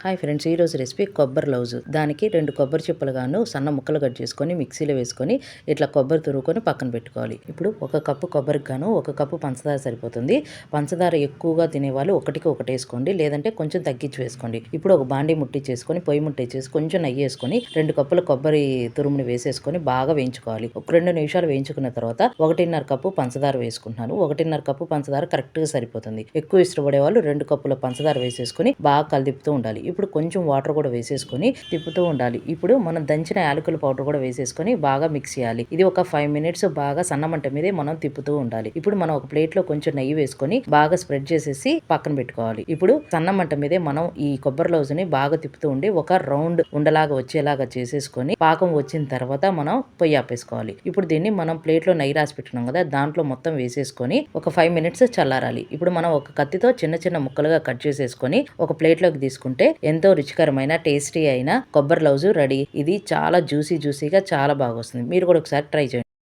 Hi friends, ఈరోజు recipe కొబ్బరి లౌజు. దానికి 2 కొబ్బరి చిప్పలుగాను సన్న ముక్కలు కట్ చేసుకొని మిక్సీలో వేసుకొని ఇట్లా కొబ్బరి తురుముకొని పక్కన పెట్టుకోవాలి. ఇప్పుడు 1 కప్పు కొబ్బరికి గాను 1 కప్పు పంచదార సరిపోతుంది. పంచదార ఎక్కువగా తినేవాళ్ళు ఒకటికి ఒకటి వేసుకోండి, లేదంటే కొంచెం తగ్గించి వేసుకోండి. ఇప్పుడు ఒక బాండీ ముట్టించేసుకొని పొయ్యి ముట్టించేసి కొంచెం నెయ్యి వేసుకొని 2 కప్పుల కొబ్బరి తురుముని వేసేసుకొని బాగా వేయించుకోవాలి. ఒక 2 నిమిషాలు వేయించుకున్న తర్వాత 1.5 కప్పు పంచదార వేసుకుంటున్నాను. 1.5 కప్పు పంచదార కరెక్ట్గా సరిపోతుంది. ఎక్కువ ఇష్టపడే వాళ్ళు 2 కప్పుల పంచదార వేసేసుకొని బాగా కలిదిప్పుతూ ఉండాలి. ఇప్పుడు కొంచెం వాటర్ కూడా వేసేసుకొని తిప్పుతూ ఉండాలి. ఇప్పుడు మనం దంచిన యాలకుల పౌడర్ కూడా వేసేసుకొని బాగా మిక్స్ చేయాలి. ఇది ఒక 5 మినిట్స్ బాగా సన్నమంట మీదే మనం తిప్పుతూ ఉండాలి. ఇప్పుడు మనం ఒక ప్లేట్ లో కొంచెం నెయ్యి వేసుకొని బాగా స్ప్రెడ్ చేసేసి పక్కన పెట్టుకోవాలి. ఇప్పుడు సన్నమంట మీదే మనం ఈ కొబ్బరి లౌజుని బాగా తిప్పుతూ ఉండి ఒక రౌండ్ ఉండలాగా వచ్చేలాగా చేసేసుకొని పాకం వచ్చిన తర్వాత మనం పొయ్యి ఆపేసుకోవాలి. ఇప్పుడు దీన్ని మనం ప్లేట్ లో నెయ్యి రాసి పెట్టుకున్నాం కదా, దాంట్లో మొత్తం వేసేసుకొని ఒక 5 మినిట్స్ చల్లారాలి. ఇప్పుడు మనం ఒక కత్తితో చిన్న చిన్న ముక్కలుగా కట్ చేసేసుకొని ఒక ప్లేట్ లోకి తీసుకుంటే ఎంతో రుచికరమైన టేస్టీ అయిన కొబ్బరి లౌజు రెడీ. ఇది చాలా జ్యూసీగా చాలా బాగా వస్తుంది. మీరు కూడా ఒకసారి ట్రై చేయండి.